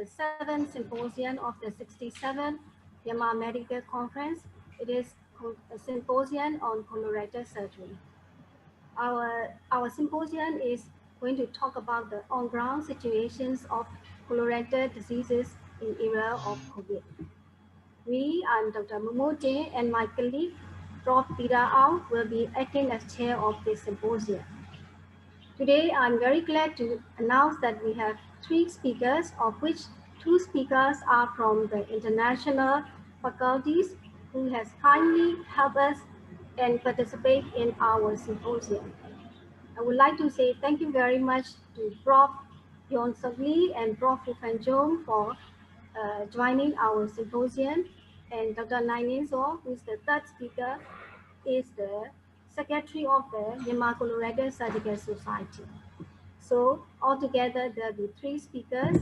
the 7th symposium of the 67th Myanmar Medical Conference. It is a symposium on colorectal surgery. Our symposium is going to talk about the on-ground situations of colorectal diseases in era of COVID. I'm Dr. Momote, and my colleague, Prof. Tira Ao, will be acting as chair of this symposium. Today, I'm very glad to announce that we have 3 speakers, of which 2 speakers are from the international faculties who has kindly helped us and participate in our symposium. I would like to say thank you very much to Prof. Yon Sok Lee and Prof. Fan Jong for joining our symposium, and Dr. Nainin So, who is the third speaker, is the secretary of the Myanmar Colorectal Surgical Society. So altogether, there will be 3 speakers,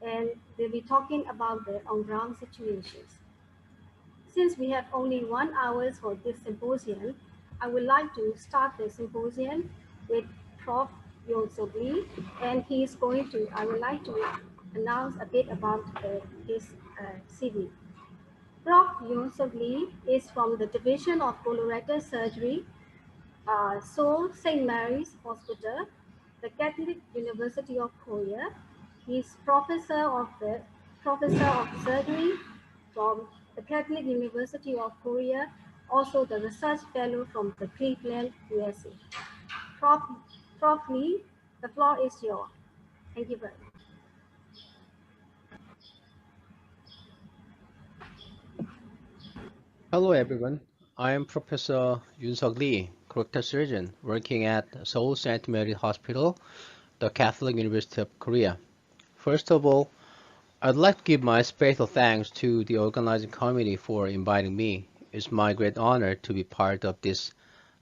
and they'll be talking about the on-ground situations. Since we have only 1 hour for this symposium, I would like to start the symposium with Prof. Yon Sok Lee, and I would like to announce a bit about his CV. Prof. Yon Sok Lee is from the Division of Colorectal Surgery, Seoul St. Mary's Hospital, the Catholic University of Korea. He is professor of surgery from the Catholic University of Korea, also the research fellow from the Cleveland, USA. Prof. Prof. Lee, the floor is yours. Thank you very much. Hello everyone, I am Professor Yoon Seok Lee, colorectal surgeon working at Seoul St. Mary Hospital, the Catholic University of Korea. First of all, I'd like to give my special thanks to the organizing committee for inviting me. It's my great honor to be part of this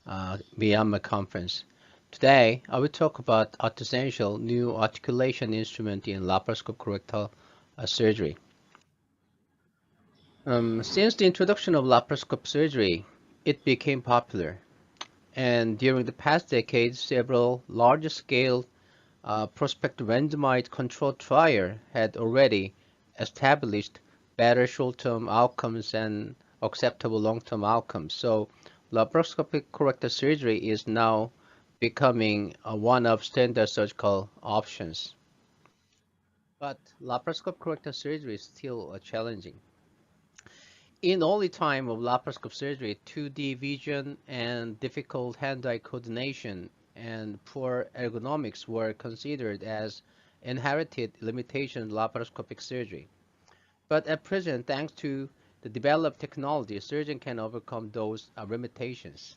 Myanmar conference. Today, I will talk about essential new articulation instrument in laparoscopic colorectal surgery. Since the introduction of laparoscopic surgery, it became popular. And during the past decades, several large-scale prospective randomized controlled trials had already established better short-term outcomes and acceptable long-term outcomes. So laparoscopic colorectal surgery is now becoming one of standard surgical options. But laparoscopic colorectal surgery is still challenging. In early time of laparoscopic surgery, 2D vision and difficult hand-eye coordination and poor ergonomics were considered as inherited limitations in laparoscopic surgery. But at present, thanks to the developed technology, surgeon can overcome those limitations.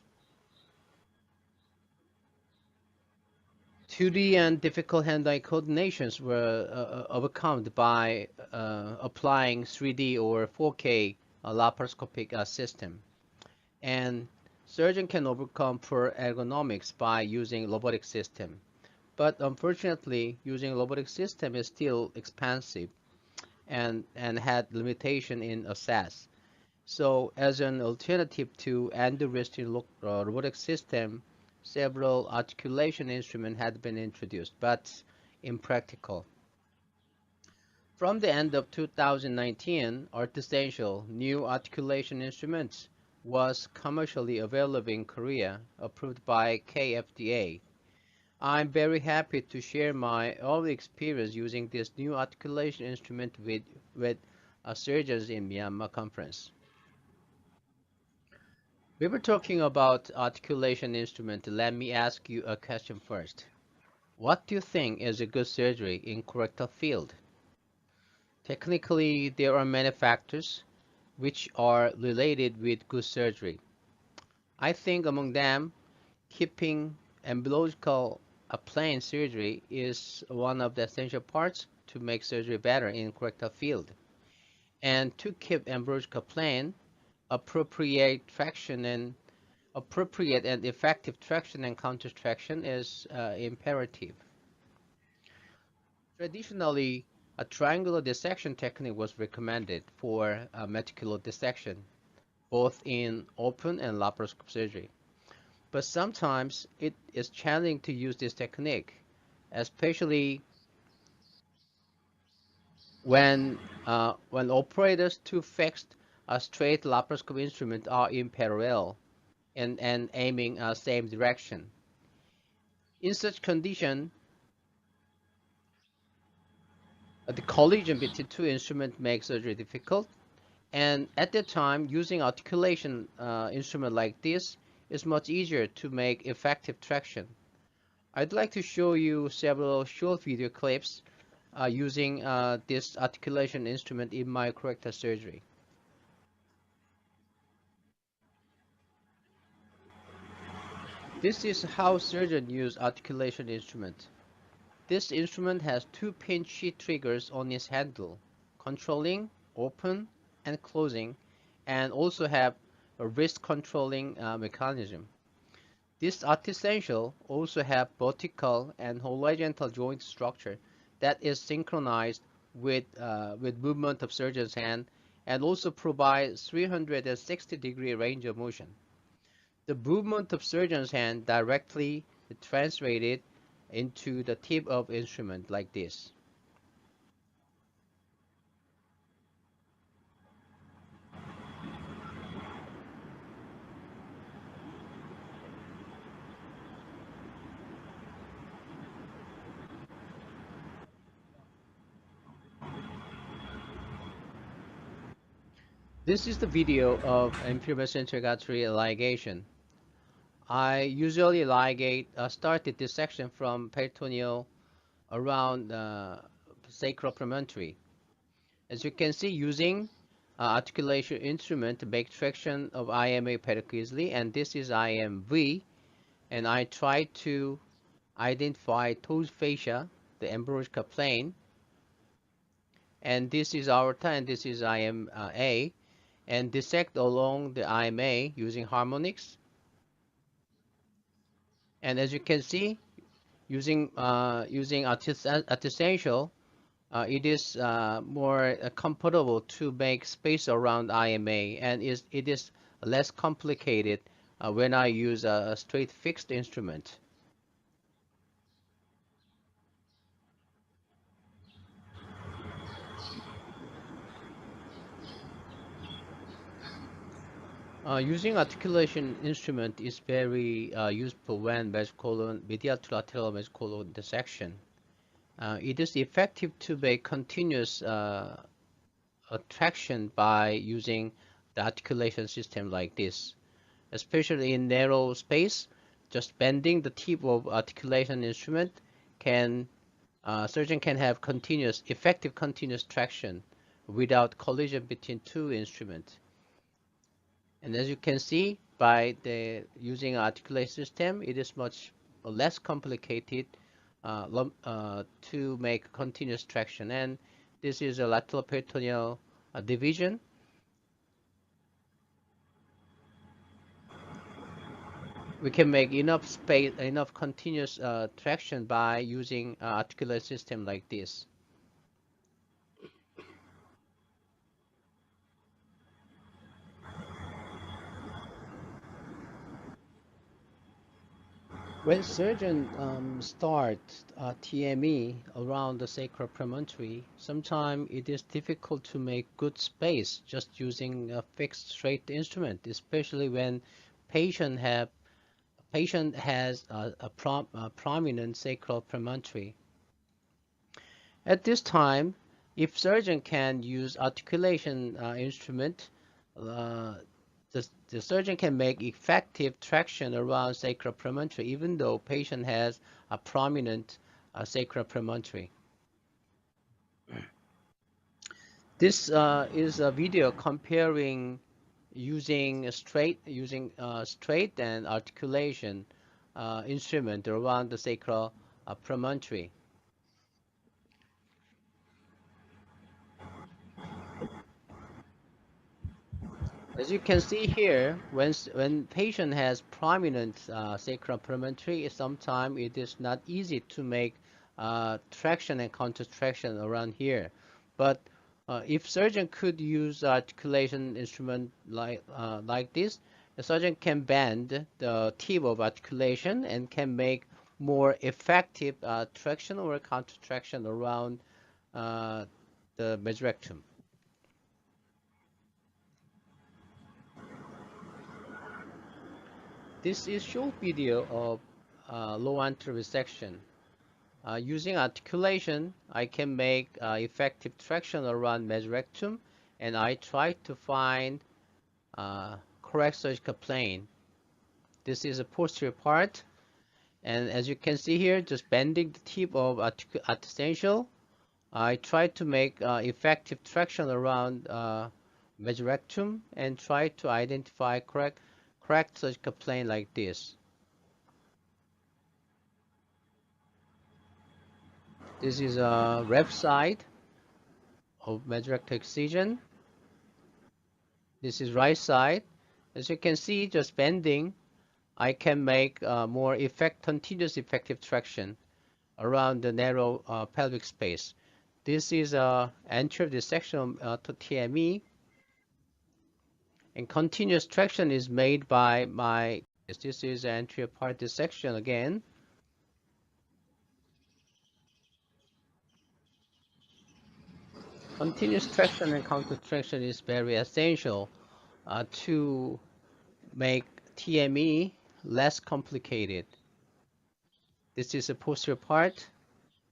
2D and difficult hand-eye coordinations were overcome by applying 3D or 4K laparoscopic system. And surgeon can overcome poor ergonomics by using robotic system. But unfortunately, using robotic system is still expensive and had limitation in access. So as an alternative to end-resting robotic system, several articulation instruments had been introduced, but impractical. From the end of 2019, artificial new articulation instruments was commercially available in Korea, approved by KFDA. I'm very happy to share my early experience using this new articulation instrument with surgeons in Myanmar conference. We were talking about articulation instrument. Let me ask you a question first. What do you think is a good surgery in colorectal field? Technically, there are many factors which are related with good surgery. I think among them, keeping umbilical plane surgery is one of the essential parts to make surgery better in colorectal field. And to keep umbilical plane, appropriate and effective traction and counter traction is imperative. Traditionally, a triangular dissection technique was recommended for meticular dissection, both in open and laparoscopic surgery. But sometimes it is challenging to use this technique, especially when operators two fixed straight laparoscope instruments are in parallel and aiming same direction. In such condition, the collision between two instruments makes surgery difficult. And at that time, using articulation instrument like this is much easier to make effective traction. I'd like to show you several short video clips using this articulation instrument in my colorectal surgery. This is how surgeons use articulation instrument. This instrument has two pinch sheet triggers on its handle, controlling open and closing, and also have a wrist controlling mechanism. This artificial also have vertical and horizontal joint structure that is synchronized with movement of surgeon's hand and also provides 360-degree range of motion. The movement of surgeon's hand directly translated into the tip of instrument like this. This is the video of inferior-centric artery ligation. I usually ligate started this section from peritoneal around sacral promontory. As you can see, using articulation instrument to make traction of IMA pericardially, and this is IMV, and I try to identify toes fascia, the embryological plane, and this is aorta, and this is IMA, and dissect along the IMA using harmonics. And as you can see, using artificial, it is more comfortable to make space around IMA, and it is less complicated when I use a straight fixed instrument. Using articulation instrument is very useful when mesocolon, medial to lateral mesocolon dissection. It is effective to make continuous traction by using the articulation system like this, especially in narrow space. Just bending the tip of articulation instrument can surgeon can have effective continuous traction without collision between two instruments. And as you can see, by the using articulation system, it is much less complicated to make continuous traction. And this is a lateral peritoneal division. We can make enough space, enough continuous traction by using articulation system like this. When surgeons start TME around the sacral promontory, sometimes it is difficult to make good space just using a fixed straight instrument, especially when patient have patient has a prominent sacral promontory. At this time, if surgeon can use articulation instrument, uh, the surgeon can make effective traction around sacral promontory even though patient has a prominent sacral promontory. This is a video comparing straight and articulation instrument around the sacral promontory. As you can see here, when patient has prominent sacral promontory, sometimes it is not easy to make traction and counter-traction around here. But if surgeon could use articulation instrument like this, the surgeon can bend the tip of articulation and can make more effective traction or counter-traction around uh, the mesorectum. This is short video of low anterior resection. Using articulation, I can make effective traction around mesorectum, and I try to find correct surgical plane. This is a posterior part, and as you can see here, just bending the tip of artificial, I try to make effective traction around mesorectum and try to identify correct surgical plane like this. This is a left side of mesorectal excision. This is right side. As you can see, just bending, I can make more continuous effective traction around the narrow pelvic space. This is anterior dissection to TME, and continuous traction is made by this is anterior part dissection again. Continuous traction and counter traction is very essential to make TME less complicated. This is the posterior part,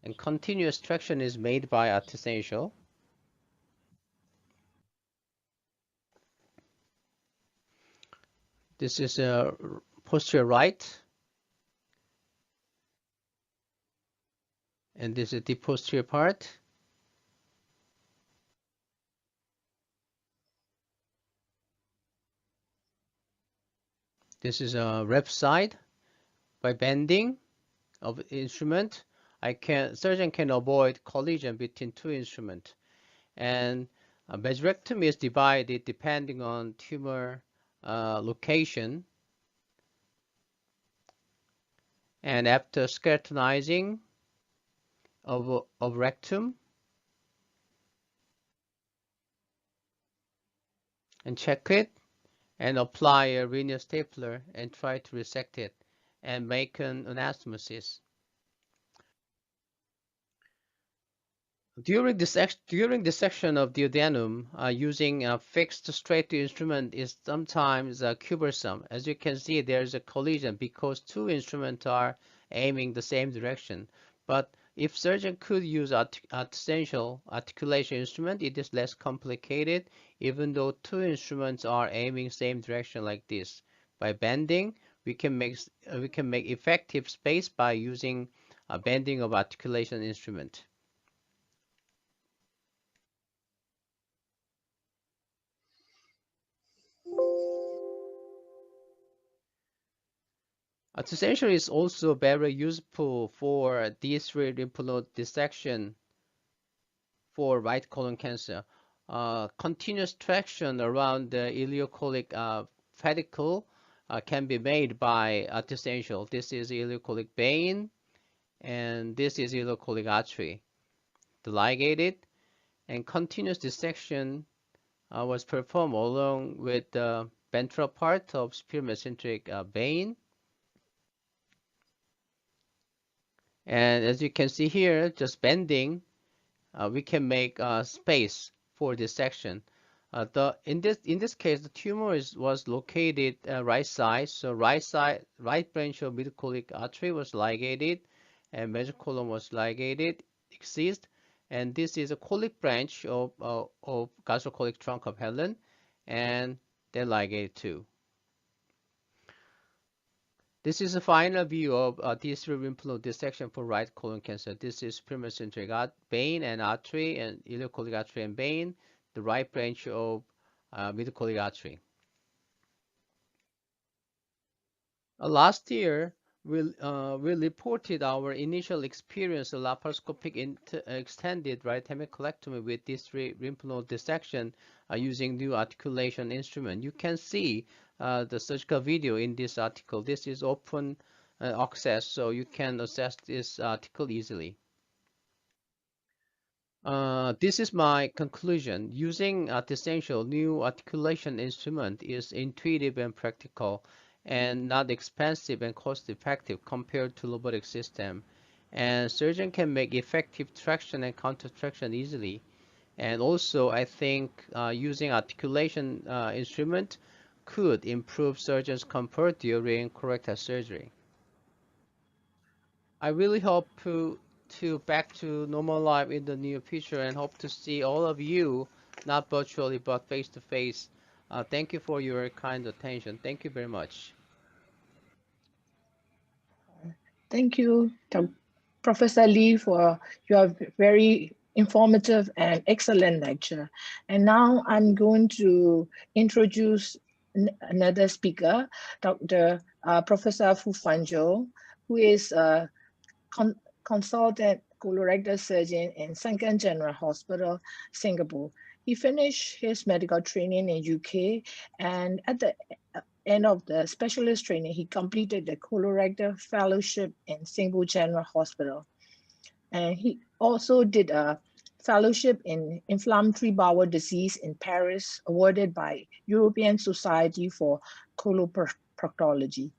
and continuous traction is made by artificial. This is a posterior right, and this is the posterior part. This is a left side. By bending of instrument, surgeon can avoid collision between two instruments. And mesorectomy is divided depending on tumor location. And after skeletonizing of rectum and check it and apply a linear stapler and try to resect it and make an anastomosis. During dissection of duodenum, using a fixed straight instrument is sometimes cumbersome. As you can see, there is a collision because two instruments are aiming the same direction. But if surgeon could use essential articulation instrument, it is less complicated, even though two instruments are aiming same direction like this. By bending, we can make effective space by using a bending of articulation instrument. Artificial is also very useful for D3 lymph node dissection for right colon cancer. Continuous traction around the ileocholic pedicle can be made by artificial. This is ileocholic vein, and this is ileocholic artery, the ligated, and continuous dissection was performed along with the ventral part of superior mesenteric vein. And as you can see here, just bending, we can make space for this section. In this case, the tumor was located right side. So right branch of midcolic artery was ligated, and mesocolon was ligated, exist. And this is a colic branch of gastrocolic trunk of Helen, and they're ligated too. This is a final view of D3 lymph node dissection for right colon cancer. This is superior vein and artery, and ileocholic artery and vein, the right branch of midcolic artery. Last year, we reported our initial experience of laparoscopic extended right hemicolectomy with D3 lymph node dissection using new articulation instrument. You can see the surgical video in this article. This is open access, so you can access this article easily. This is my conclusion. Using essential new articulation instrument is intuitive and practical, and not expensive and cost-effective compared to robotic system. And surgeon can make effective traction and counter traction easily. And also, I think using articulation instrument could improve surgeons' comfort during colorectal surgery. I really hope to back to normal life in the near future and hope to see all of you, not virtually but face to face. Thank you for your kind attention. Thank you very much. Thank you, Professor Lee, for your very informative and excellent lecture. And now I'm going to introduce another speaker, Dr. Professor Fu Fanzhou, who is a con consultant colorectal surgeon in Sengkang General Hospital, Singapore. He finished his medical training in UK, and at the end of the specialist training, he completed the colorectal fellowship in Singapore General Hospital. And he also did a fellowship in inflammatory bowel disease in Paris, awarded by European Society for Coloproctology.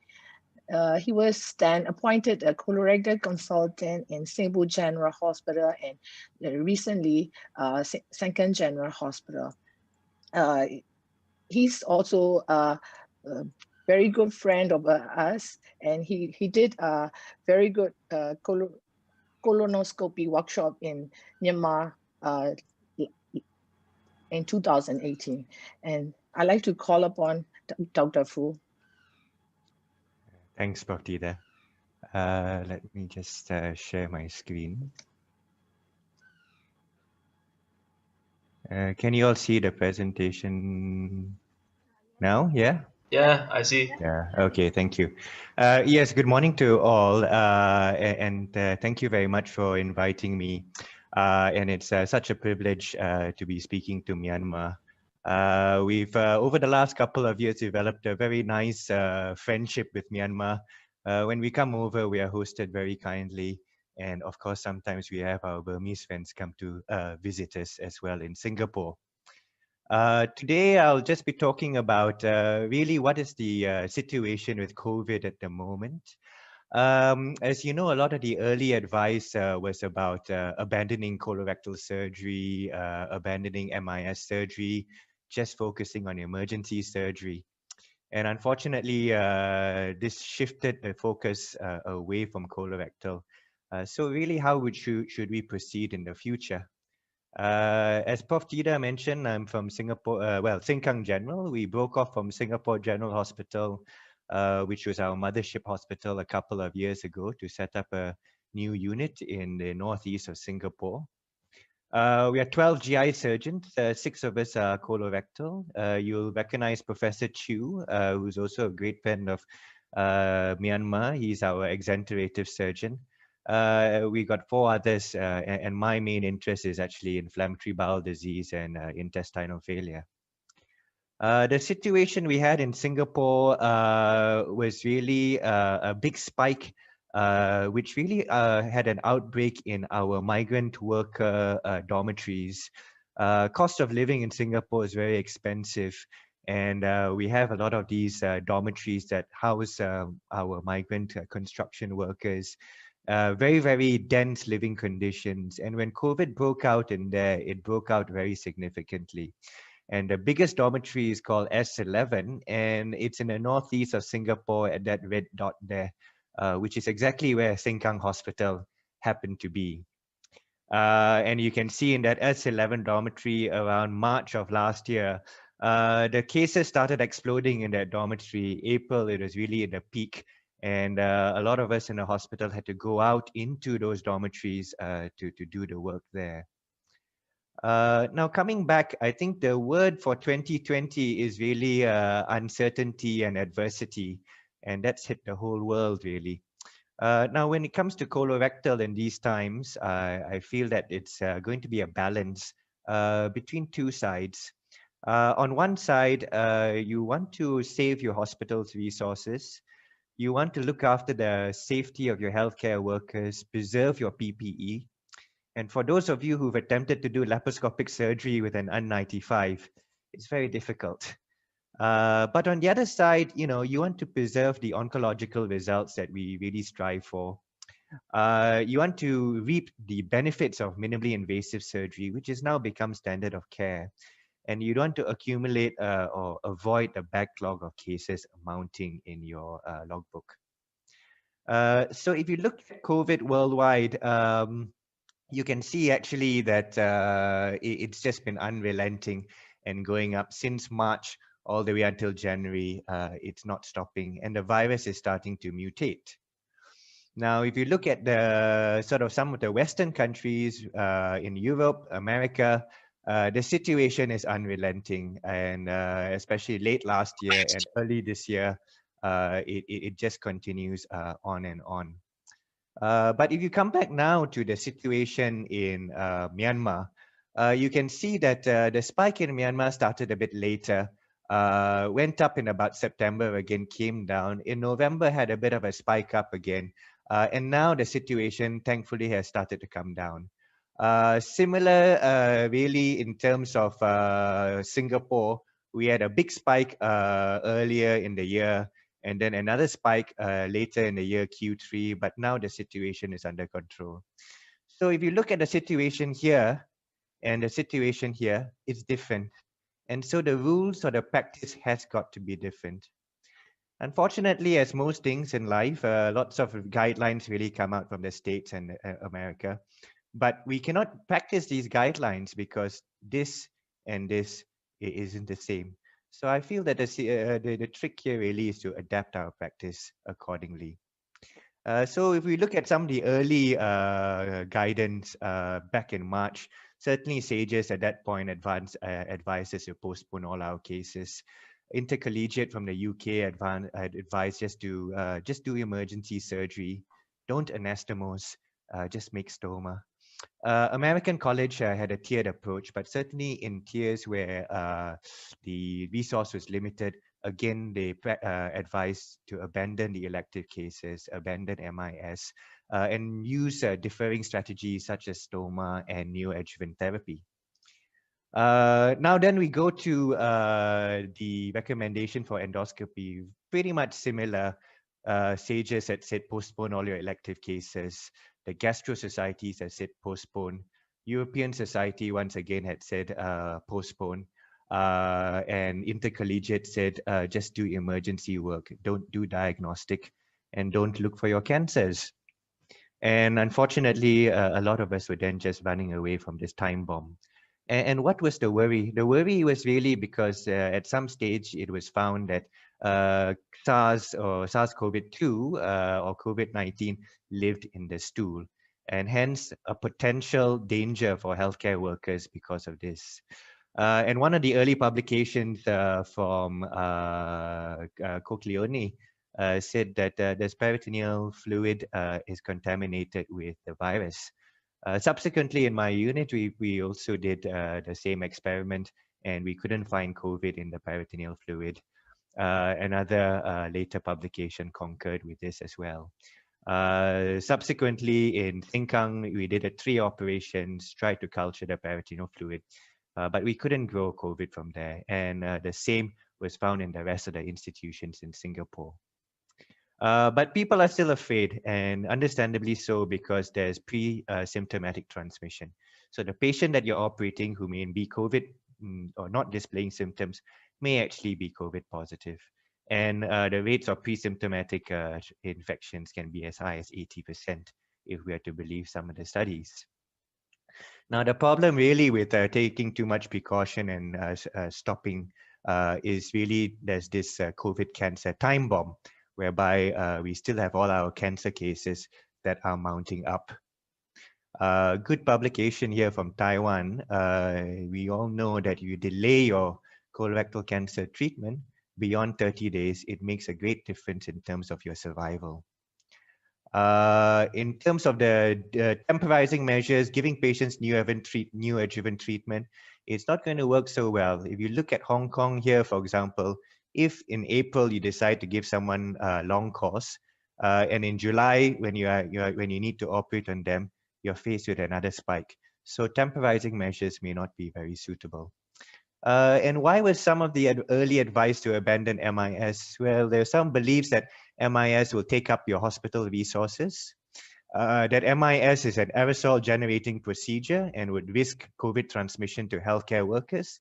He was then appointed a colorectal consultant in Singapore General Hospital and recently Sengkang General Hospital. He's also a very good friend of us, and he did a very good colonoscopy workshop in Myanmar in 2018. And I'd like to call upon Dr. Fu. Thanks, Prof. Tida. Let me just share my screen. Can you all see the presentation now? Yeah? Yeah, I see. Yeah, okay, thank you. Yes, good morning to all, and thank you very much for inviting me. And it's such a privilege to be speaking to Myanmar. We've, over the last couple of years, developed a very nice friendship with Myanmar. When we come over, we are hosted very kindly. And of course, sometimes we have our Burmese friends come to visit us as well in Singapore. Today, I'll just be talking about really what is the situation with COVID at the moment. As you know, a lot of the early advice was about abandoning colorectal surgery, abandoning MIS surgery, just focusing on emergency surgery. And unfortunately, this shifted the focus away from colorectal. So really, how should we proceed in the future? As Prof. Tida mentioned, I'm from Singapore, Sengkang General. We broke off from Singapore General Hospital, which was our mothership hospital a couple of years ago to set up a new unit in the northeast of Singapore. We are 12 GI surgeons, 6 of us are colorectal. You'll recognize Professor Chu, who's also a great friend of Myanmar. He's our exenterative surgeon. We got 4 others, and my main interest is actually inflammatory bowel disease and intestinal failure. The situation we had in Singapore was really a big spike, which really had an outbreak in our migrant worker dormitories. Cost of living in Singapore is very expensive, and we have a lot of these dormitories that house our migrant construction workers. Very, very dense living conditions. And when COVID broke out in there, it broke out very significantly. And the biggest dormitory is called S11, and it's in the northeast of Singapore at that red dot there, which is exactly where Sengkang Hospital happened to be. And you can see in that S11 dormitory around March of last year, the cases started exploding in that dormitory. April, it was really at the peak. And a lot of us in the hospital had to go out into those dormitories to do the work there. Now coming back, I think the word for 2020 is really uncertainty and adversity, and that's hit the whole world really. Now, when it comes to colorectal in these times, I feel that it's going to be a balance between two sides. On one side, you want to save your hospital's resources. You want to look after the safety of your healthcare workers, preserve your PPE. And for those of you who've attempted to do laparoscopic surgery with an N95, it's very difficult. But on the other side, you know, you want to preserve the oncological results that we really strive for. You want to reap the benefits of minimally invasive surgery, which is now become standard of care. And you don't want to accumulate or avoid the backlog of cases mounting in your logbook. So if you look at COVID worldwide, you can see actually that it's just been unrelenting and going up since March all the way until January. It's not stopping, and the virus is starting to mutate. Now, if you look at the sort of some of the Western countries in Europe, America, the situation is unrelenting, and especially late last year and early this year, it just continues on and on. But if you come back now to the situation in Myanmar, you can see that the spike in Myanmar started a bit later, went up in about September again, came down. In November, had a bit of a spike up again. And now the situation, thankfully, has started to come down. Similar, really, in terms of Singapore, we had a big spike earlier in the year, and then another spike later in the year Q3, but now the situation is under control. So if you look at the situation here and the situation here, it's different. And so the rules or the practice has got to be different. Unfortunately, as most things in life, lots of guidelines really come out from the States and America. But we cannot practice these guidelines because this and this isn't the same. So I feel that the trick here really is to adapt our practice accordingly. So if we look at some of the early guidance back in March, certainly SAGES at that point advised us to postpone all our cases. Intercollegiate from the UK advised just to just do emergency surgery, don't anastomose, just make stoma. American College had a tiered approach, but certainly in tiers where the resource was limited, again, they advised to abandon the elective cases, abandon MIS, and use differing strategies such as stoma and neoadjuvant therapy. Now then we go to the recommendation for endoscopy, pretty much similar. SAGES had said postpone all your elective cases. The gastro societies had said postpone. European Society once again had said postpone. And Intercollegiate said just do emergency work, don't do diagnostic, and don't look for your cancers. And unfortunately, a lot of us were then just running away from this time bomb. And what was the worry? The worry was really because at some stage it was found that SARS or SARS-CoV-2 or COVID-19 lived in the stool, and hence a potential danger for healthcare workers because of this. And one of the early publications from Cochleone said that the peritoneal fluid is contaminated with the virus. Subsequently, in my unit, we also did the same experiment, and we couldn't find COVID in the peritoneal fluid. Another later publication concurred with this as well. Subsequently, in Sengkang, we did 3 operations, tried to culture the peritoneal fluid, but we couldn't grow COVID from there. And the same was found in the rest of the institutions in Singapore. But people are still afraid, and understandably so, because there's pre-symptomatic transmission. So the patient that you're operating who may be COVID or not displaying symptoms may actually be COVID positive. And the rates of pre-symptomatic infections can be as high as 80% if we are to believe some of the studies. Now, the problem really with taking too much precaution and stopping is really there's this COVID cancer time bomb, whereby we still have all our cancer cases that are mounting up. Good publication here from Taiwan. We all know that you delay your colorectal cancer treatment beyond 30 days, it makes a great difference in terms of your survival. In terms of the temporizing measures, giving patients neoadjuvant treatment, it's not going to work so well. If you look at Hong Kong here, for example, if in April you decide to give someone a long course, and in July when when you need to operate on them, you're faced with another spike. So temporizing measures may not be very suitable. And why was some of the early advice to abandon MIS? Well, there are some beliefs that MIS will take up your hospital resources. that MIS is an aerosol generating procedure and would risk COVID transmission to healthcare workers,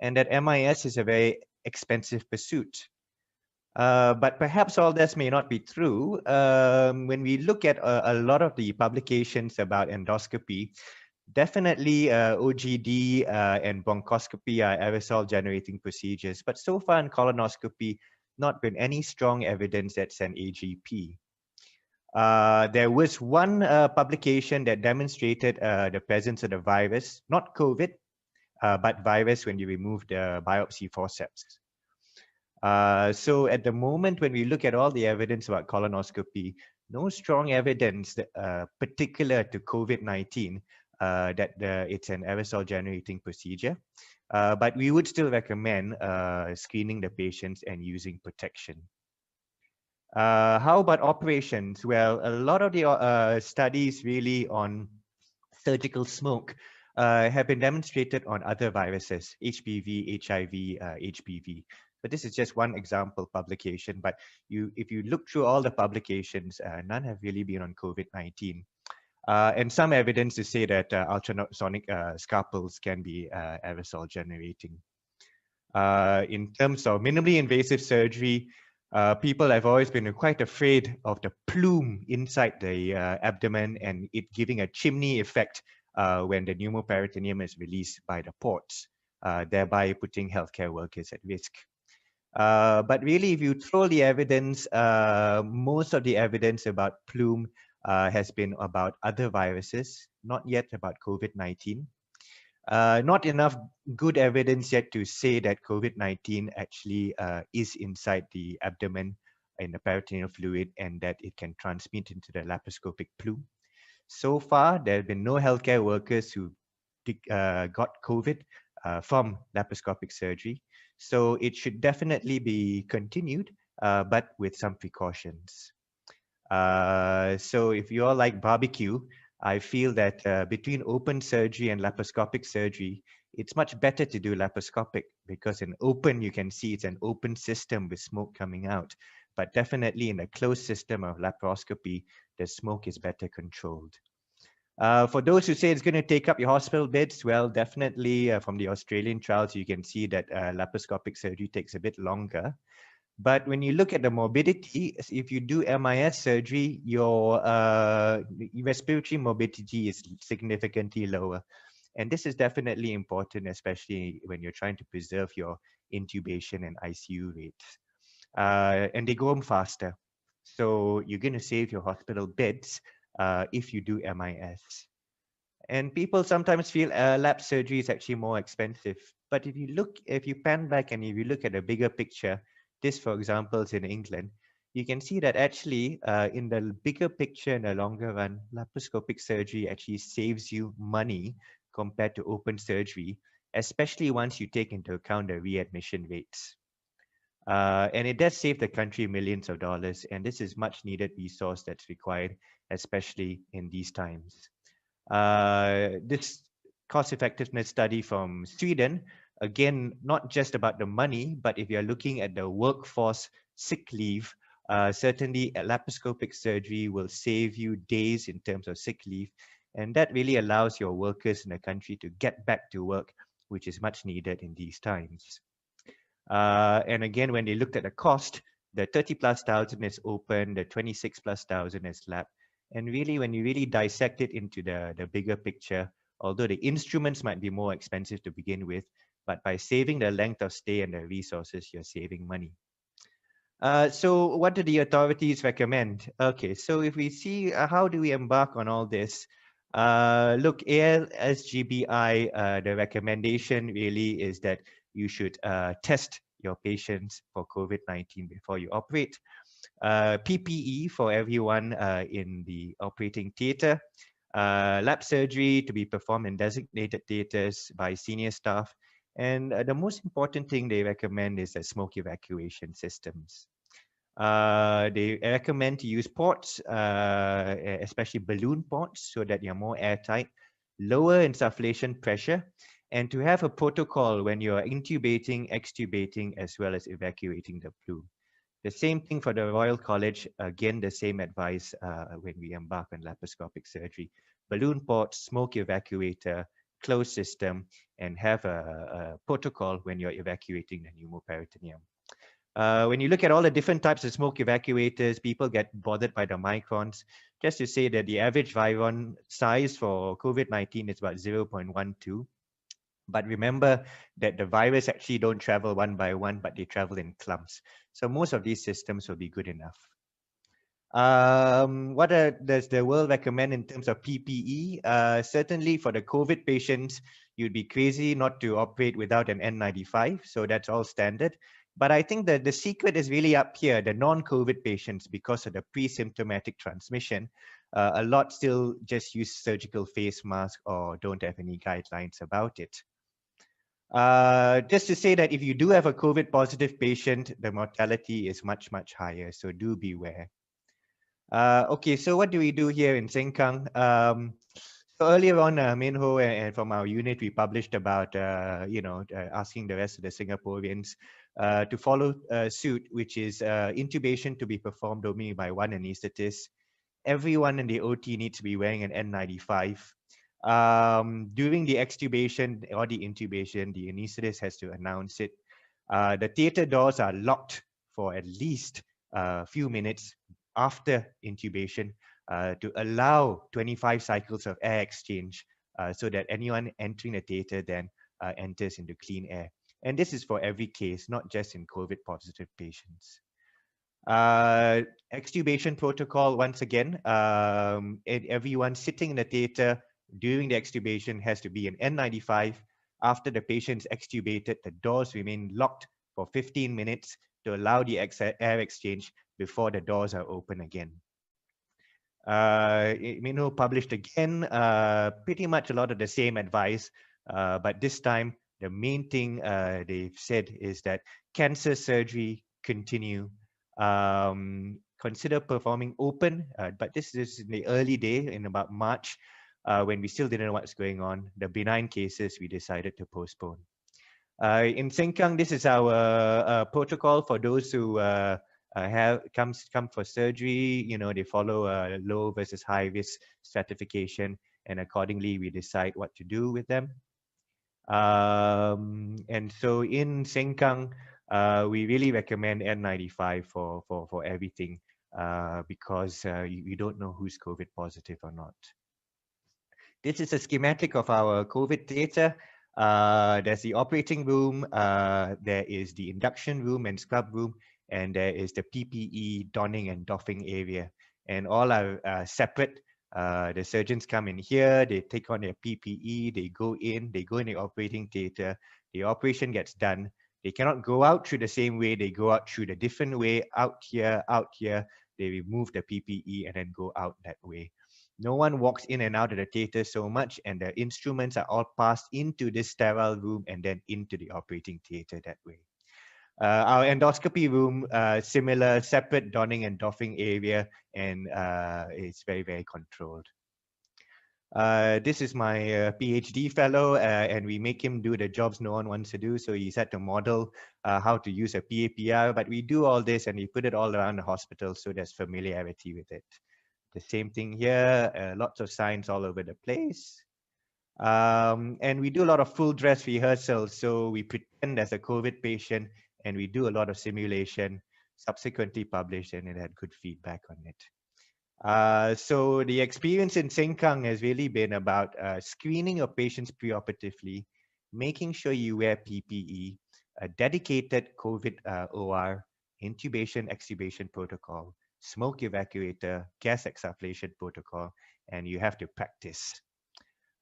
and that MIS is a very expensive pursuit. But perhaps all this may not be true. When we look at a lot of the publications about endoscopy, definitely OGD and bronchoscopy are aerosol generating procedures, but so far in colonoscopy, not been any strong evidence that's an AGP. There was one publication that demonstrated the presence of the virus, not COVID, but virus when you remove the biopsy forceps. So at the moment, when we look at all the evidence about colonoscopy, no strong evidence that, particular to COVID-19 that it's an aerosol generating procedure. But we would still recommend screening the patients and using protection. How about operations? Well, a lot of the studies really on surgical smoke have been demonstrated on other viruses, HPV, HIV, HPV. But this is just one example publication. But if you look through all the publications, none have really been on COVID-19. And some evidence to say that ultrasonic scalpels can be aerosol generating. In terms of minimally invasive surgery, people have always been quite afraid of the plume inside the abdomen and it giving a chimney effect when the pneumoperitoneum is released by the ports, thereby putting healthcare workers at risk. But really, if you throw the evidence, most of the evidence about plume has been about other viruses, not yet about COVID-19. Not enough good evidence yet to say that COVID-19 actually is inside the abdomen in the peritoneal fluid and that it can transmit into the laparoscopic plume. So far, there have been no healthcare workers who got COVID from laparoscopic surgery. So it should definitely be continued, but with some precautions. So if you all like barbecue, I feel that between open surgery and laparoscopic surgery, it's much better to do laparoscopic because in open, you can see it's an open system with smoke coming out. But definitely in a closed system of laparoscopy, the smoke is better controlled. For those who say it's going to take up your hospital beds, well, definitely from the Australian trials, you can see that laparoscopic surgery takes a bit longer. But when you look at the morbidity, if you do MIS surgery, your respiratory morbidity is significantly lower. And this is definitely important, especially when you're trying to preserve your intubation and ICU rates. And they go home faster. So you're going to save your hospital beds if you do MIS. And people sometimes feel lap surgery is actually more expensive. But if you pan back and if you look at the bigger picture, this, for example, is in England, you can see that actually in the bigger picture in the longer run, laparoscopic surgery actually saves you money compared to open surgery, especially once you take into account the readmission rates. And it does save the country millions of dollars, and this is much needed resource that's required, especially in these times. This cost effectiveness study from Sweden, again, not just about the money, but if you're looking at the workforce sick leave, certainly a laparoscopic surgery will save you days in terms of sick leave. And that really allows your workers in the country to get back to work, which is much needed in these times. And again, when they looked at the cost, the 30,000+ is open, the 26,000+ is lab. And really, when you really dissect it into the bigger picture, although the instruments might be more expensive to begin with, but by saving the length of stay and the resources, you're saving money. So what do the authorities recommend? Okay, so if we see how do we embark on all this? Look, ALSGBI, the recommendation really is that you should test your patients for COVID-19 before you operate. PPE for everyone in the operating theatre. Lab surgery to be performed in designated theatres by senior staff. And the most important thing they recommend is the smoke evacuation systems. They recommend to use ports, especially balloon ports, so that you're more airtight, lower insufflation pressure, and to have a protocol when you're intubating, extubating, as well as evacuating the plume. The same thing for the Royal College. Again, the same advice when we embark on laparoscopic surgery. Balloon port, smoke evacuator, closed system, and have a protocol when you're evacuating the pneumoperitoneum. When you look at all the different types of smoke evacuators, people get bothered by the microns. Just to say that the average viron size for COVID-19 is about 0.12. But remember that the virus actually don't travel one by one, but they travel in clumps. So most of these systems will be good enough. Does the world recommend in terms of PPE? Certainly for the COVID patients, you'd be crazy not to operate without an N95. So that's all standard. But I think that the secret is really up here, the non-COVID patients, because of the pre-symptomatic transmission. A lot still just use surgical face mask or don't have any guidelines about it. Just to say that if you do have a COVID positive patient, the mortality is much, much higher. So do beware. Okay, so what do we do here in Sengkang? So earlier on, Minho and from our unit, we published about, asking the rest of the Singaporeans to follow suit, which is intubation to be performed only by one anesthetist. Everyone in the OT needs to be wearing an N95. During the extubation or the intubation, the anesthetist has to announce it. The theater doors are locked for at least a few minutes after intubation to allow 25 cycles of air exchange so that anyone entering the theater then enters into clean air. And this is for every case, not just in COVID positive patients. Extubation protocol, once again, everyone sitting in the theater during the extubation has to be an N95. After the patient's extubated, the doors remain locked for 15 minutes to allow the air exchange before the doors are open again. Minho published again pretty much a lot of the same advice, but this time the main thing they've said is that cancer surgery continue. Consider performing open, but this is in the early day in about March when we still didn't know what's going on. The benign cases we decided to postpone. In Sengkang, this is our protocol for those who come for surgery. You know, they follow a low versus high risk stratification, and accordingly we decide what to do with them. And so in Sengkang, we really recommend N95 for everything because you don't know who's COVID positive or not. This is a schematic of our COVID theater. There's the operating room, there is the induction room and scrub room, and there is the PPE donning and doffing area. And all are separate. The surgeons come in here, they take on their PPE, they go in the operating theater, the operation gets done. They cannot go out through the same way, they go out through the different way, out here, they remove the PPE and then go out that way. No one walks in and out of the theater so much, and the instruments are all passed into this sterile room and then into the operating theater that way. Our endoscopy room, similar, separate donning and doffing area, and it's very, very controlled. This is my PhD fellow, and we make him do the jobs no one wants to do. So he's had to model how to use a PAPR, but we do all this and we put it all around the hospital so there's familiarity with it. The same thing here, lots of signs all over the place. And we do a lot of full dress rehearsals. So we pretend as a COVID patient and we do a lot of simulation, subsequently published, and it had good feedback on it. So the experience in Sengkang has really been about screening your patients preoperatively, making sure you wear PPE, a dedicated COVID OR, intubation, extubation protocol, smoke evacuator, gas exsufflation protocol, and you have to practice.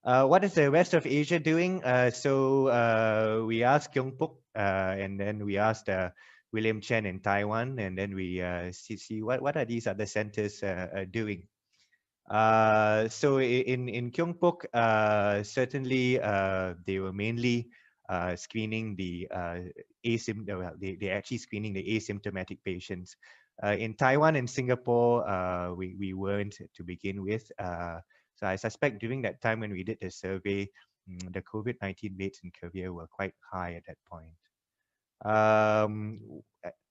What is the rest of Asia doing? So we asked Kyungpook, and then we asked William Chen in Taiwan, and then we see what are these other centers doing. So in Kyungpook, certainly they were mainly screening the they're actually screening the asymptomatic patients. In Taiwan and Singapore, we weren't to begin with. So I suspect during that time when we did the survey, the COVID-19 rates in Korea were quite high at that point. Um,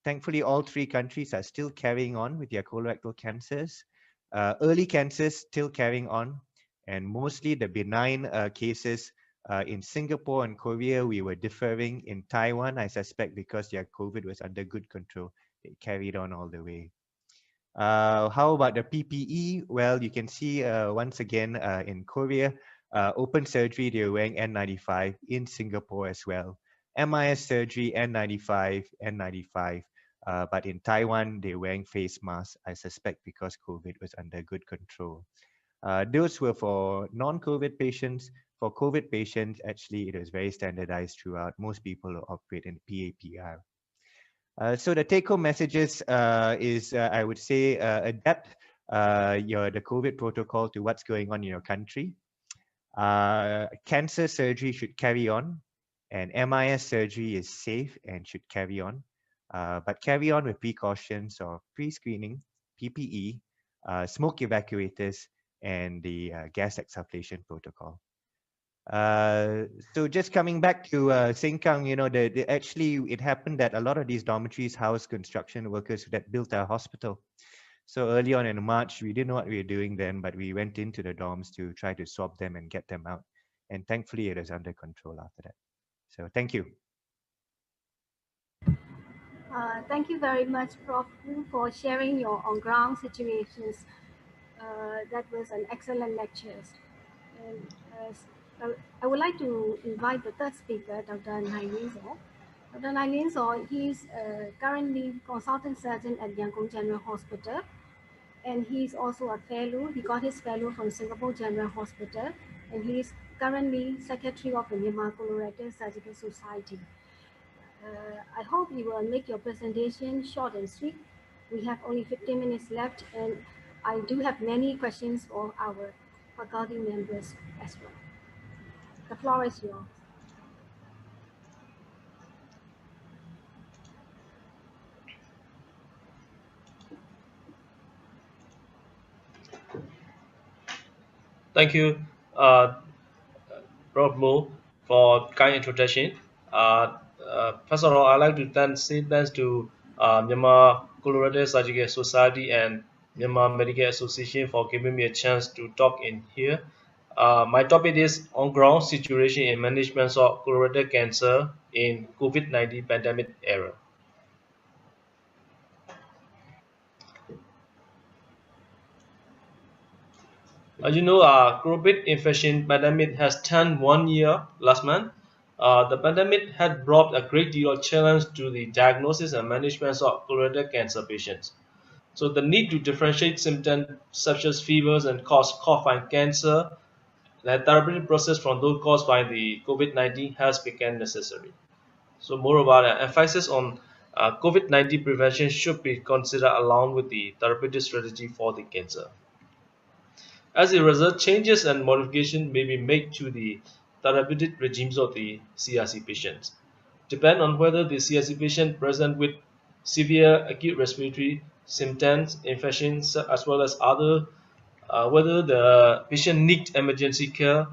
Thankfully, all three countries are still carrying on with their colorectal cancers. Early cancers still carrying on, and mostly the benign cases in Singapore and Korea, we were deferring. In Taiwan, I suspect because their COVID was under good control, it carried on all the way. How about the PPE? Well, you can see once again in Korea, open surgery, they're wearing N95, in Singapore as well. MIS surgery, N95, N95. But in Taiwan, they're wearing face masks, I suspect because COVID was under good control. Those were for non-COVID patients. For COVID patients, actually, it was very standardized throughout. Most people operate in PAPR. So the take-home messages is, I would say, adapt the COVID protocol to what's going on in your country. Cancer surgery should carry on, and MIS surgery is safe and should carry on. But carry on with precautions of pre-screening, PPE, smoke evacuators, and the gas exsultation protocol. So just coming back to Sengkang, actually it happened that a lot of these dormitories house construction workers that built our hospital. So early on in March, we didn't know what we were doing then, but we went into the dorms to try to swab them and get them out. And thankfully, it was under control after that. So thank you. Thank you very much, Prof, for sharing your on-ground situations. That was an excellent lecture. And I would like to invite the third speaker, Dr. Nailin Zor. Dr. Nailin Zor, he's currently consultant surgeon at Yangon General Hospital, and he's also a fellow. He got his fellow from Singapore General Hospital, and he's currently secretary of the Myanmar Colorectal Surgical Society. I hope you will make your presentation short and sweet. We have only 15 minutes left, and I do have many questions for our faculty members as well. The floor is yours. Thank you, Prof. Mo, for kind introduction. First of all, I'd like to say thanks to Myanmar Colorectal Surgical Society and Myanmar Medical Association for giving me a chance to talk in here. My topic is on ground situation in management of colorectal cancer in COVID-19 pandemic era. COVID infection pandemic has turned 1 year last month. The pandemic had brought a great deal of challenge to the diagnosis and management of colorectal cancer patients. So the need to differentiate symptoms such as fevers and cough and cancer, the therapeutic process from those caused by the COVID-19 has become necessary. So moreover, an emphasis on COVID-19 prevention should be considered along with the therapeutic strategy for the cancer. As a result, changes and modifications may be made to the therapeutic regimes of the CRC patients. Depend on whether the CRC patient present with severe acute respiratory symptoms, infections, as well as other, whether the patient needs emergency care,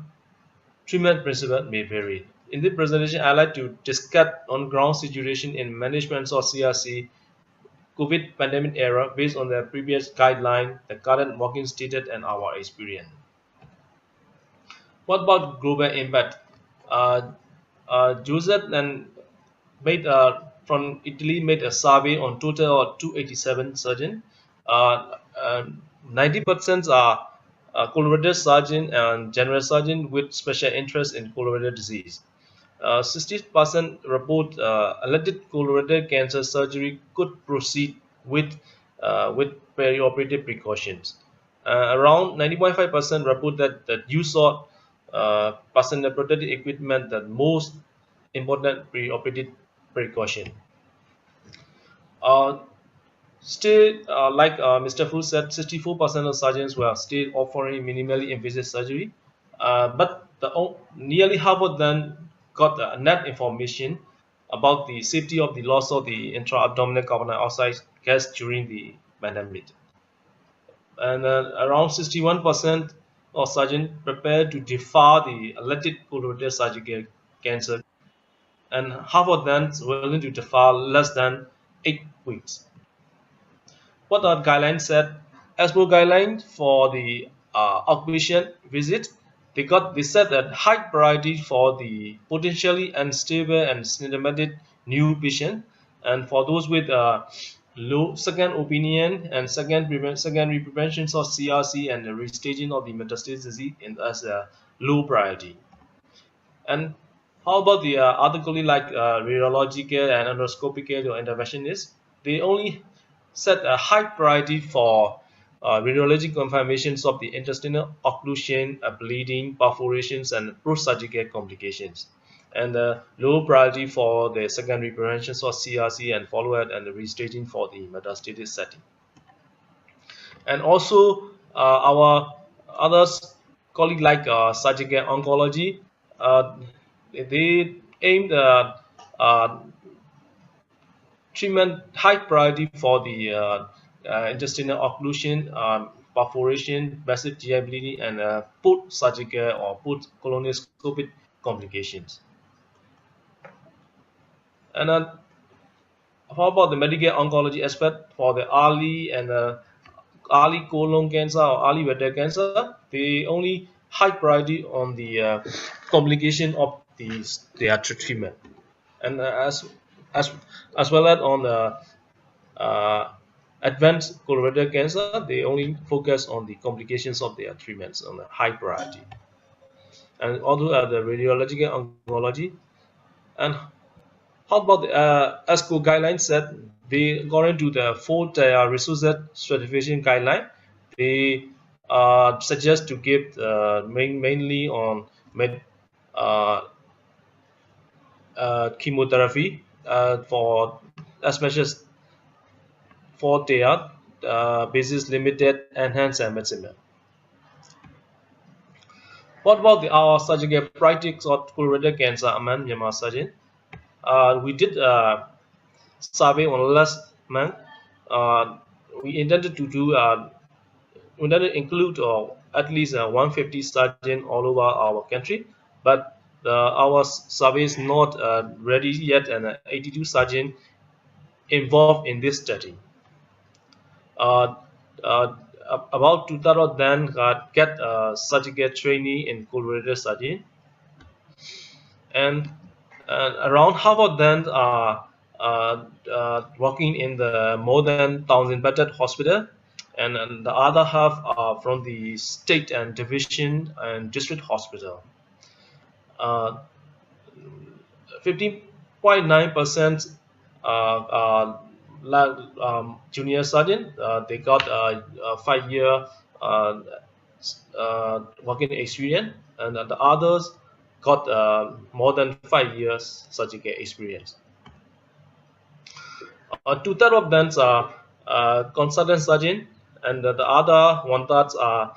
treatment principle may vary. In this presentation, I'd like to discuss on-ground situation in management of CRC COVID pandemic era based on the previous guideline, the current working status, and our experience. What about global impact? Uh, Joseph and made from Italy made a survey on total of 287 surgeons. 90% are colorectal surgeon and general surgeon with special interest in colorectal disease. 60% report elected colorectal cancer surgery could proceed with perioperative precautions. Around 90.5% report that the use of personal protective equipment the most important preoperative precaution. Uh, Still, like Mr. Fu said, 64% of surgeons were still offering minimally invasive surgery, but nearly half of them got net information about the safety of the loss of the intra-abdominal carbon dioxide gas during the pandemic. And around 61% of surgeons prepared to defer the elective colorectal surgical cancer and half of them willing to defer less than 8 weeks. What our guidelines said, as per guideline for the outpatient visit, they said that high priority for the potentially unstable and symptomatic new patient, and for those with low second opinion and secondary prevention of CRC and the restaging of the metastasis disease as a low priority. And how about the other colleagues like radiology care and endoscopy care or interventionists? They only set a high priority for radiologic confirmations of the intestinal occlusion, bleeding, perforations, and post-surgical complications. And low priority for the secondary preventions of CRC and follow-up and the restaging for the metastasis setting. And also our others colleague like surgical oncology, uh, they aimed uh, treatment high priority for the intestinal occlusion, perforation, massive GI bleeding, and post-surgical or post-colonoscopic complications. And how about the medical oncology aspect for the early and early colon cancer or early bladder cancer? They only high priority on the complication of their treatment, and as as well as on the uh, advanced colorectal cancer, they only focus on the complications of their treatments on the high priority. And also the radiological oncology. And how about the ASCO guidelines said they according to the four-tier resource stratification guideline, they suggest to give mainly on uh, chemotherapy for as much as four-tier basis limited enhanced and maximum. What about our surgical practice of colorectal cancer among Myanmar surgeons? We did survey on last month. Uh, we intended to do we intended to include at least 150 surgeons all over our country, but our survey is not ready yet, and 82 surgeons involved in this study. Uh, uh, about two-thirds of them get surgical training in colorectal surgery, and around half of them are working in the more than 1,000-bedded hospital, and the other half are from the state and division and district hospital. 15.9% junior sergeant. They got a 5-year uh, working experience, and the others got more than 5 years surgical experience. Two-thirds of them are consultant surgeon, and the other one-third are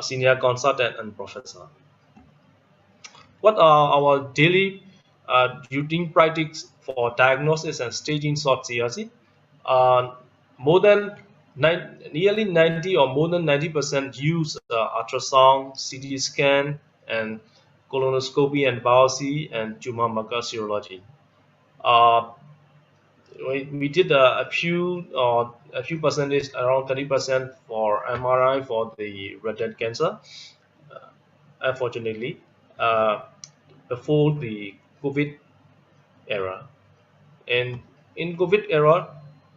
senior consultant and professor. What are our daily routine practice for diagnosis and staging of CRC? More than nearly 90 or more than 90% use ultrasound, CT scan, and colonoscopy and biopsy and tumor marker serology. Uh, we did a few percentage, around 30% for MRI for the red cancer. Unfortunately, uh, before the COVID era, and in COVID era,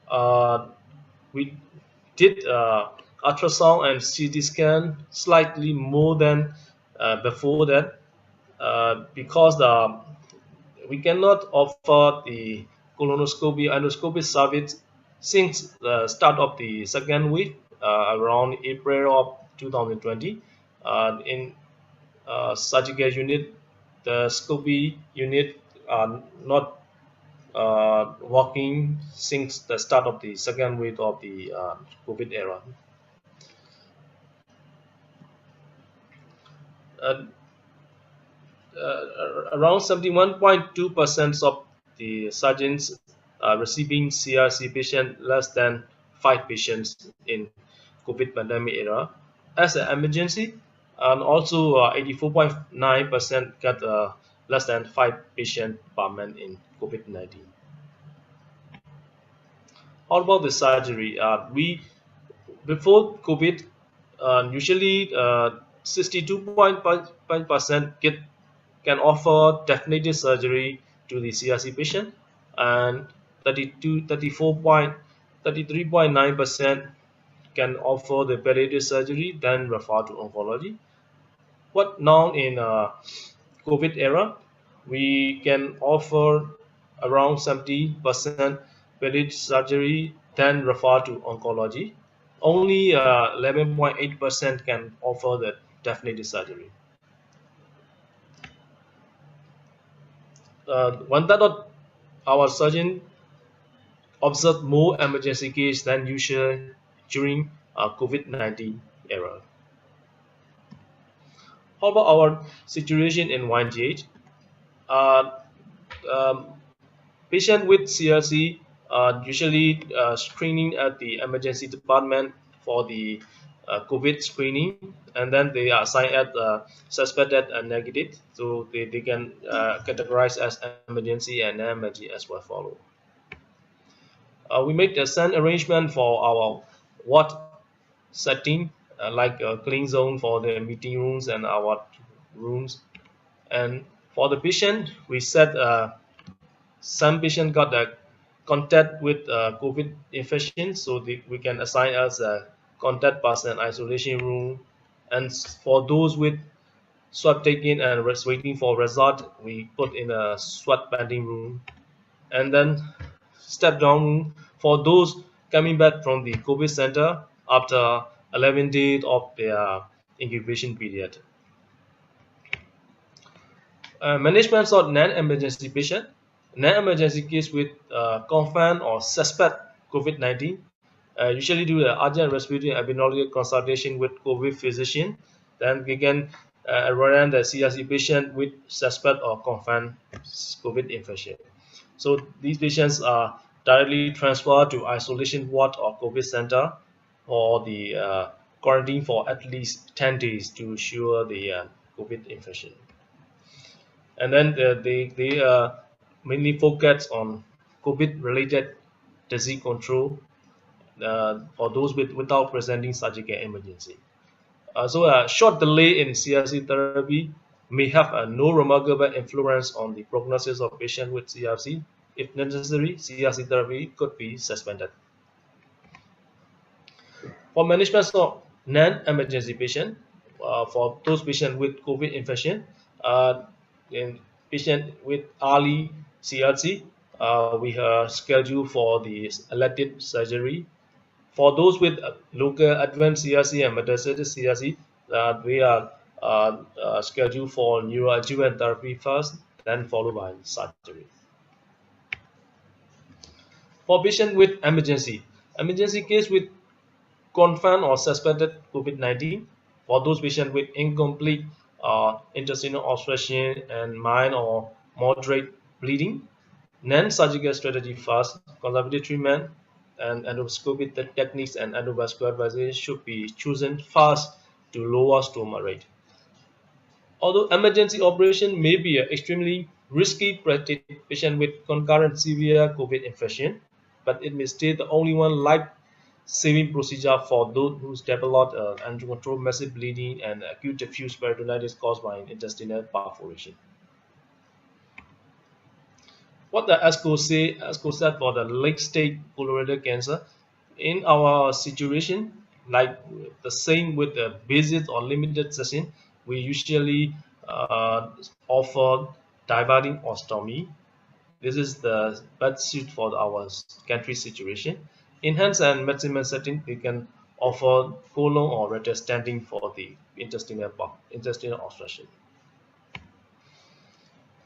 uh, we did ultrasound and CT scan slightly more than before that, because we cannot offer the colonoscopy endoscopy service since the start of the second wave around April of 2020. In surgical unit, the scopy unit are not working since the start of the second wave of the COVID era. Uh, Around 71.2% of the surgeons receiving CRC patient less than 5 patients in COVID pandemic era as an emergency, and also 84.9% got less than 5 patients per month in COVID-19. How about the surgery? We before COVID, usually 62.5% can offer definitive surgery to the CRC patient, and 33.9% can offer the palliative surgery, then refer to oncology. What now in COVID era, we can offer around 70% palliative surgery, then refer to oncology. Only 11.8% can offer the definitive surgery. One third of our surgeon observed more emergency cases than usual during COVID-19 era. How about our situation in YGH? Uh, um, Patient with CRC usually screening at the emergency department for the COVID screening, and then they are assigned at suspected and negative, so they can categorize as emergency and non-emergency as well follow. We make a same arrangement for our ward setting, like a clean zone for the meeting rooms and our rooms. And for the patient, we set some patient got a contact with COVID infection, so we can assign as a contact person isolation room. And for those with swab taking and waiting for result, we put in a swab banding room. And then step down room for those coming back from the COVID center after 11 days of their incubation period. Management of non-emergency patient. Non-emergency case with confirmed or suspect COVID-19 usually do the urgent respiratory and epidemiological consultation with COVID physician. Then we can run the CRC patient with suspect or confirmed COVID infection. So these patients are directly transferred to isolation ward or COVID center or the quarantine for at least 10 days to ensure the COVID infection. And then they mainly focus on COVID-related disease control for those without presenting surgical emergency. So a short delay in CRC therapy may have no remarkable influence on the prognosis of patient with CRC. If necessary, CRC therapy could be suspended. For management of non-emergency patient, for those patients with COVID infection, in patient with early CRC, we have scheduled for the elective surgery. For those with local advanced CRC and metastatic CRC, we are scheduled for neoadjuvant therapy first, then followed by surgery. For patient with emergency case with confirmed or suspected COVID-19, for those patients with incomplete intestinal obstruction and mild or moderate bleeding, non-surgical strategy first, conservative treatment, and endoscopic techniques and endovascular advisory should be chosen first to lower stoma rate. Although emergency operation may be an extremely risky practice patient with concurrent severe COVID infection, but it may stay the only one life-saving procedure for those who develop uncontrolled massive bleeding and acute diffuse peritonitis caused by an intestinal perforation. What the ASCO said for the late-stage colorectal cancer, in our situation, like the same with the basic or limited session, we usually offer diverting ostomy. This is the best suit for our country situation. Enhanced and maximum setting, we can offer colon or rectal stenting for the intestinal obstruction.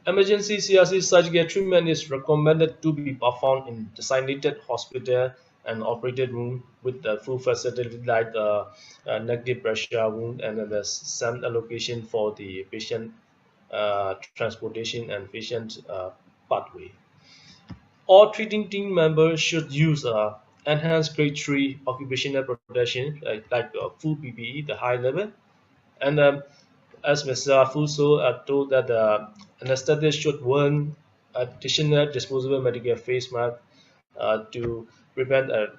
Emergency CRC surgical treatment is recommended to be performed in designated hospital and operated room with the full facility like the negative pressure wound and the some allocation for the patient transportation and patient pathway. All treating team members should use enhanced grade 3 occupational protection like full PPE, the high level, and as Mr. Afuso told that the anesthetist should warn additional disposable medical face mask to prevent a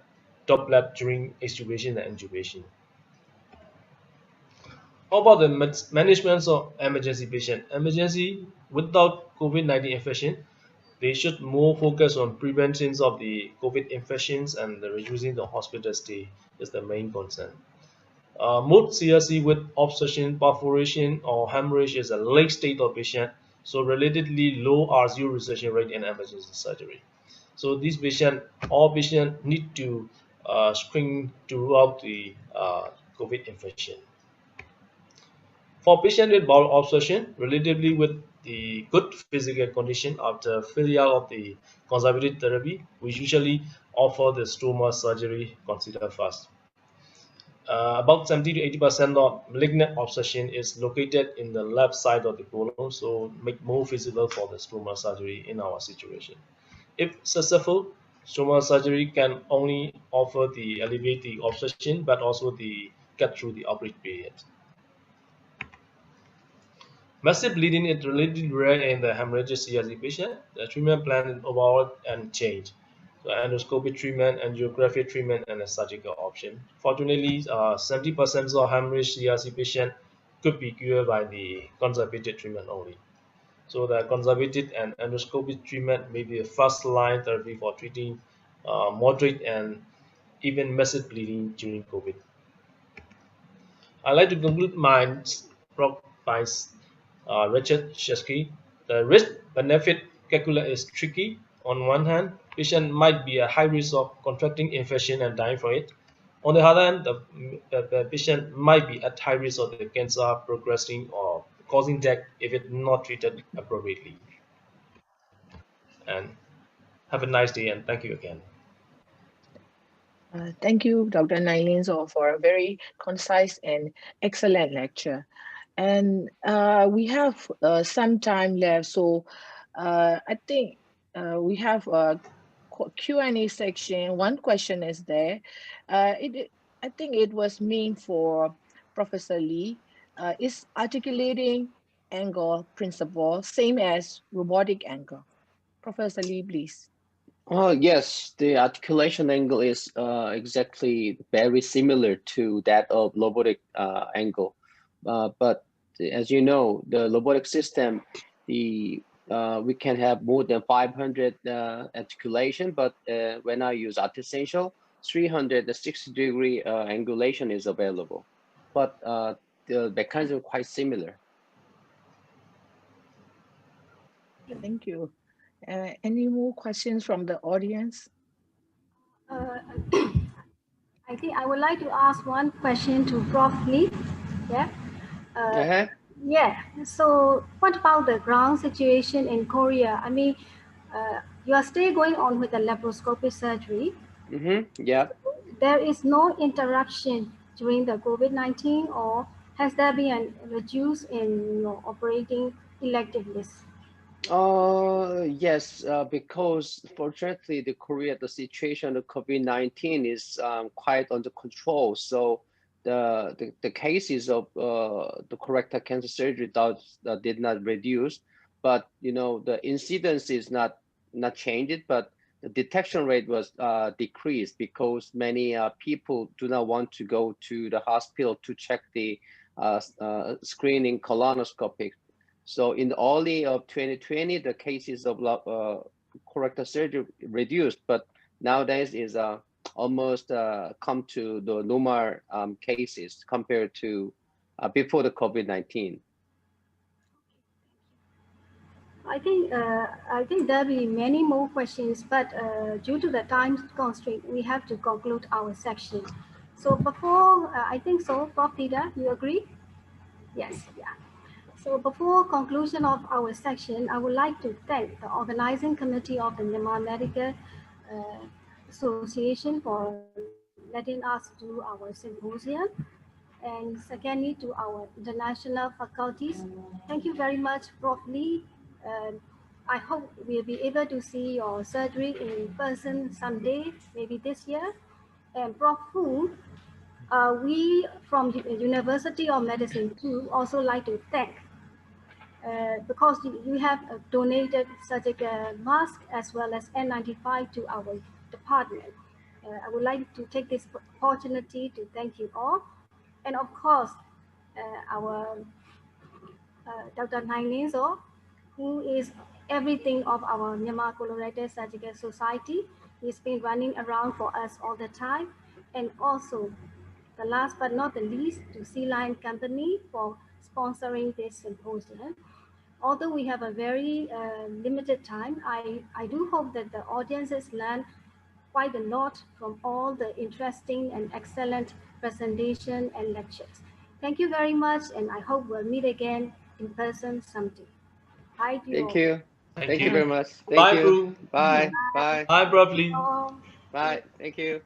droplet during extubation and intubation. How about the management of emergency patient? Emergency without COVID-19 infection, they should more focus on prevention of the COVID infections and reducing the hospital stay is the main concern. Most CRC with obstruction, perforation, or hemorrhage is a late state of patient, so relatively low RCO resection rate in emergency surgery. So these patient, all patients need to screen throughout the COVID infection. For patients with bowel obstruction, relatively with the good physical condition after failure of the conservative therapy, we usually offer the stoma surgery considered first. About 70 to 80% of malignant obstruction is located in the left side of the colon, so make more feasible for the stoma surgery in our situation. If successful, stoma surgery can only offer the alleviate the obstruction, but also the get through the operative period. Massive bleeding is relatively rare in the hemorrhagic CRC patient. The treatment plan is overall unchanged. So endoscopic treatment, angiographic treatment, and a surgical option. Fortunately, 70% of hemorrhage CRC patient could be cured by the conservative treatment only. So the conservative and endoscopic treatment may be a first line therapy for treating moderate and even massive bleeding during COVID. I'd like to conclude my talk by Richard Shesky. The risk-benefit calculus is tricky. On one hand, patient might be at high risk of contracting infection and dying from it. On the other hand, the patient might be at high risk of the cancer progressing or causing death if it not treated appropriately. And have a nice day and thank you again. Thank you, Dr. Nailin, for a very concise and excellent lecture. And we have some time left, so I think we have a Q&A section. One question is there. I think it was meant for Professor Lee. Is articulating angle principle same as robotic angle? Professor Lee, please. Oh, yes, the articulation angle is exactly very similar to that of robotic angle. But as you know, the robotic system, we can have more than 500 articulation, but when I use artificial, 360-degree angulation is available. But the mechanism is quite similar. Thank you. Any more questions from the audience? I think I would like to ask one question to Prof. Lee. Yeah. Yeah. So, what about the ground situation in Korea? I mean, you are still going on with the laparoscopic surgery. Yeah. There is no interruption during the COVID-19, or has there been a reduce in operating elective list? Yes, because fortunately, the situation of COVID-19 is quite under control. So the cases of the colorectal cancer surgery did not reduce, but the incidence is not changed, but the detection rate was decreased because many people do not want to go to the hospital to check the screening colonoscopy. So in the early of 2020, the cases of colorectal surgery reduced, but nowadays is almost come to the normal cases compared to before the COVID-19. I think there'll be many more questions, but due to the time constraint, we have to conclude our section. So before, I think so, Prof. Peter, you agree? Yes, yeah. So before conclusion of our section, I would like to thank the organizing committee of the Myanmar Medical Association for letting us do our symposium. And secondly, to our international faculties. Thank you very much, Prof. Lee. I hope we'll be able to see your surgery in person someday, maybe this year. And Prof. Fu, We from the University of Medicine too also like to thank because you have donated surgical mask as well as N95 to our department. I would like to take this opportunity to thank you all. And of course, our Dr. Nainizo, who is everything of our Myanmar Colorectal Surgical Society. He's been running around for us all the time. And also, the last but not the least, to Sea Lion Company for sponsoring this symposium. Although we have a very limited time, I do hope that the audiences learn quite a lot from all the interesting and excellent presentation and lectures. Thank you very much, and I hope we'll meet again in person someday. Bye to you Thank all. you. Thank Thank you you. very much. Thank Bye, you. Pru. Bye. Bye. Bye, Bravely. All. Bye. Thank you.